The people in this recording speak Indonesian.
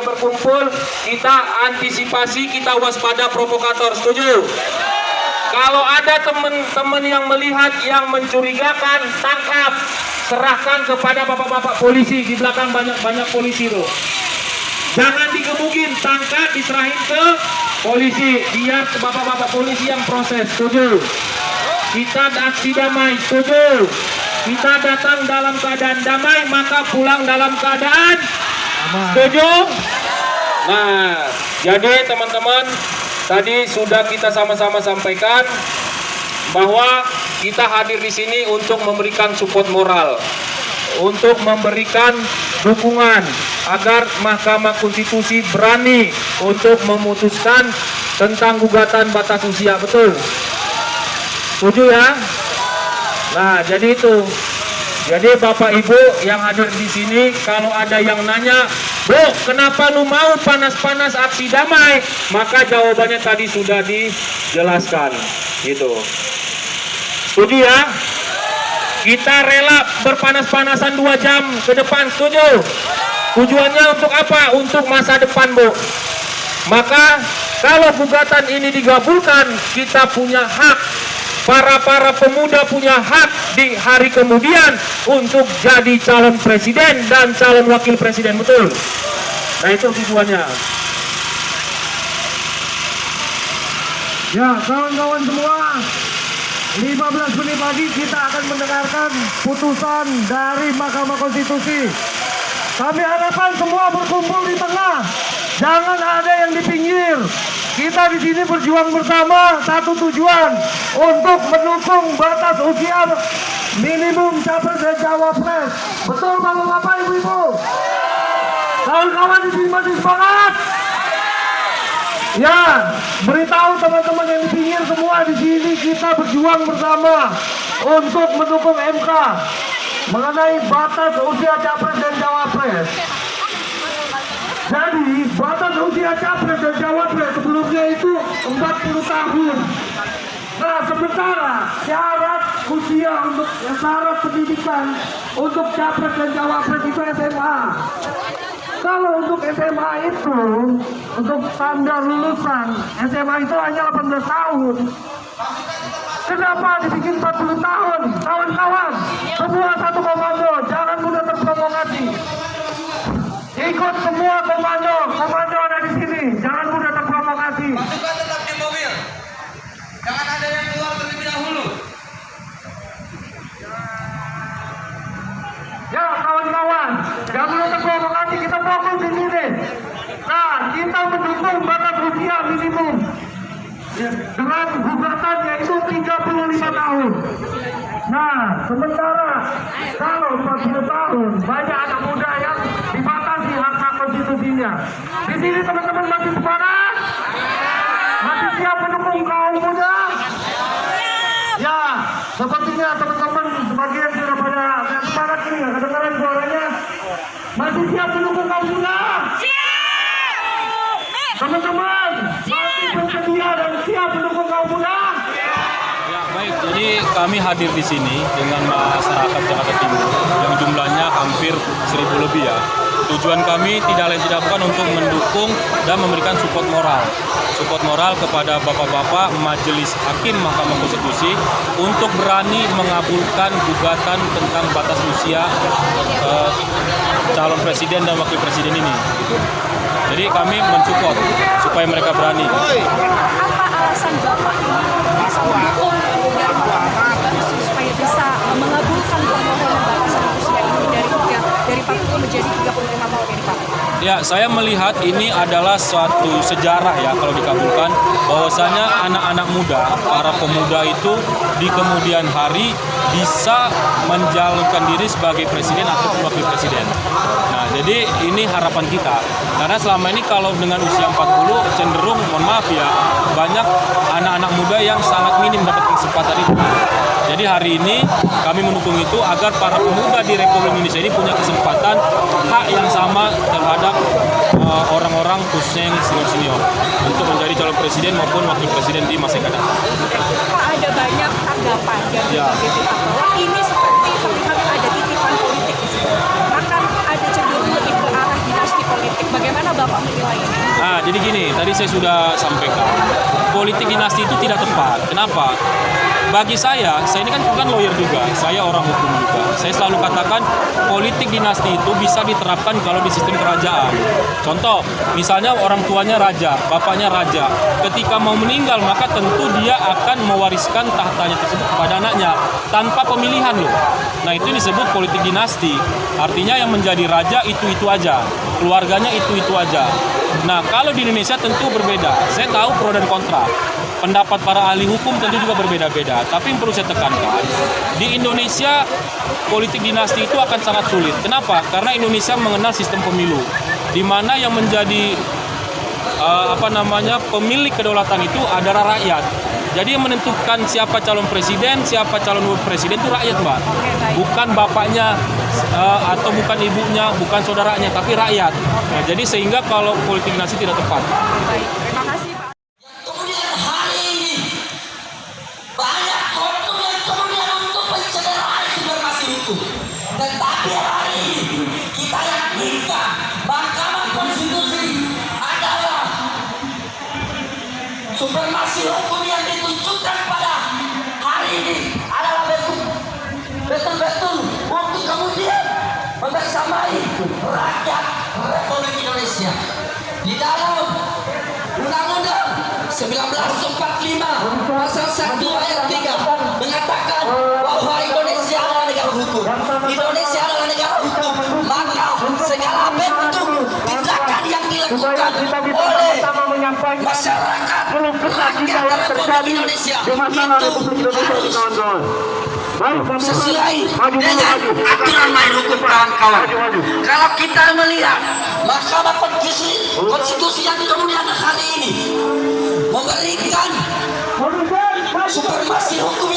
berkumpul, kita antisipasi, kita waspada provokator. Setuju? Kalau ada teman-teman yang melihat yang mencurigakan, tangkap, serahkan kepada bapak-bapak polisi. Di belakang banyak polisi loh. Jangan digebukin, tangkap, diserahin ke polisi. Biar bapak-bapak polisi yang proses. Setuju? Kita aksi damai. Setuju? Kita datang dalam keadaan damai, maka pulang dalam keadaan aman. Setuju? Nah, jadi teman-teman, tadi sudah kita sama-sama sampaikan bahwa kita hadir di sini untuk memberikan support moral, untuk memberikan dukungan agar Mahkamah Konstitusi berani untuk memutuskan tentang gugatan batas usia. Betul? Setuju ya? Nah, jadi itu. Jadi Bapak Ibu yang hadir di sini, kalau ada yang nanya, "Bro, kenapa lu mau panas-panas aksi damai?" Maka jawabannya tadi sudah dijelaskan. Gitu. Setuju ya? Kita rela berpanas-panasan 2 jam ke depan. Setuju? Tujuannya untuk apa? Untuk masa depan, Bu. Maka kalau gugatan ini digabulkan, kita punya hak. Para pemuda punya hak di hari kemudian untuk jadi calon presiden dan calon wakil presiden. Betul? Nah, itu tujuannya. Ya, kawan-kawan semua, 15 menit lagi kita akan mendengarkan putusan dari Mahkamah Konstitusi. Kami harapkan semua berkumpul di tengah, jangan ada yang di pinggir. Kita di sini berjuang bersama satu tujuan, untuk mendukung batas usia minimum capres dan cawapres. Betul Bapak-bapak, Ibu-ibu? Kawan-kawan di sini masih semangat? Ya, beritahu teman-teman yang di pinggir semua, di sini kita berjuang bersama untuk mendukung MK mengenai batas usia capres dan cawapres. Jadi batas usia capres dan cawapres sebelumnya itu 40 tahun. Nah, sementara syarat usia untuk syarat pendidikan untuk capres dan cawapres itu SMA. Kalau untuk SMA itu, untuk standar lulusan SMA itu hanya 18 tahun. Kenapa dibikin 40 tahun? Kawan-kawan, semua satu komando, jangan mudah terprovokasi. Ikut semua komando ada di sini, jangan mudah terprovokasi. Pasukan tetap di mobil, jangan ada yang keluar terlebih dahulu. Ya kawan-kawan, jangan mudah terprovokasi, kita fokus di sini. Nah, kita mendukung batas usia minimum dengan gugatan yaitu 35 tahun. Nah, sementara kalau 40 tahun banyak anak muda yang dibatasi hak konstitusinya. Di sini teman-teman masih sepakat? Masih siap mendukung kaum muda? Ya, sepertinya teman-teman sebagian sudah pada sepakat ini, kedengaran suaranya. Masih siap mendukung kaum muda? Teman-teman masih bersedia dan siap mendukung kaum muda? Ya, baik. Jadi kami hadir di sini dengan masyarakat Jakarta Timur yang jumlahnya hampir 1000 lebih ya. Tujuan kami tidak lain tidak bukan untuk mendukung dan memberikan support moral kepada bapak-bapak Majelis Hakim Mahkamah Konstitusi untuk berani mengabulkan gugatan tentang batas usia calon presiden dan wakil presiden ini. Gitu. Jadi kami mensupport supaya mereka berani. Apa alasan Bapak bisa mendukung supaya bisa mengabulkan permohonan batasan usia ini dari 40 menjadi 35 tahun ini, Pak? Ya, saya melihat ini adalah suatu sejarah ya kalau dikabulkan, bahwasanya anak-anak muda, para pemuda itu di kemudian hari bisa menjalankan diri sebagai presiden atau wakil presiden. Nah, jadi ini harapan kita. Karena selama ini kalau dengan usia 40 cenderung, mohon maaf ya, banyak anak-anak muda yang sangat minim dapat kesempatan itu. Jadi hari ini kami mendukung itu agar para pemuda di Republik Indonesia ini punya kesempatan hak yang sama terhadap orang-orang khususnya yang senior-senior untuk menjadi calon presiden maupun wakil presiden di masa yang akan datang. Pak, ada banyak tanggapan dari pihak bahwa ini seperti terlihat ada titipan politik di sini. Akan ada cenderung lebih ke arah dinasti politik. Bagaimana Bapak menilai ini? Nah, jadi gini, tadi saya sudah sampaikan, politik dinasti itu tidak tepat. Kenapa? Bagi saya ini kan bukan lawyer juga, saya orang hukum juga. Saya selalu katakan politik dinasti itu bisa diterapkan kalau di sistem kerajaan. Contoh, misalnya orang tuanya raja, bapaknya raja. Ketika mau meninggal, maka tentu dia akan mewariskan tahtanya tersebut kepada anaknya tanpa pemilihan loh. Nah, itu disebut politik dinasti. Artinya yang menjadi raja itu aja, keluarganya itu aja. Nah, kalau di Indonesia tentu berbeda. Saya tahu pro dan kontra. Pendapat para ahli hukum tentu juga berbeda-beda. Tapi yang perlu saya tekankan, di Indonesia politik dinasti itu akan sangat sulit. Kenapa? Karena Indonesia mengenal sistem pemilu, di mana yang menjadi pemilik kedaulatan itu adalah rakyat. Jadi yang menentukan siapa calon presiden, siapa calon wakil presiden itu rakyat, Mbak. Bukan bapaknya atau bukan ibunya, bukan saudaranya, tapi rakyat. Nah, jadi sehingga kalau politik dinasti tidak tepat. Baik, terima kasih Pak. Kemudian hari ini banyak oknum yang kemudian untuk mencederai supremasi hukum. Tetapi hari ini kita yakinkan Mahkamah Konstitusi adalah supremasi hukum yang ditunjukkan pada hari ini adalah betul-betul untuk kemudian membersamai rakyat Republik Indonesia di dalam Undang-Undang 1945 pasal 1 ayat 3 mengatakan bahwa Indonesia adalah negara hukum. Indonesia adalah negara hukum, maka segala bentuk tindakan yang dilakukan oleh masyarakat rakyat Republik Indonesia itu harus sesuai dengan aturan main hukum, kawan-kawan. Kalau kita melihat Mahkamah Konstitusi yang kemudian hari ini memberikan supremasi hukum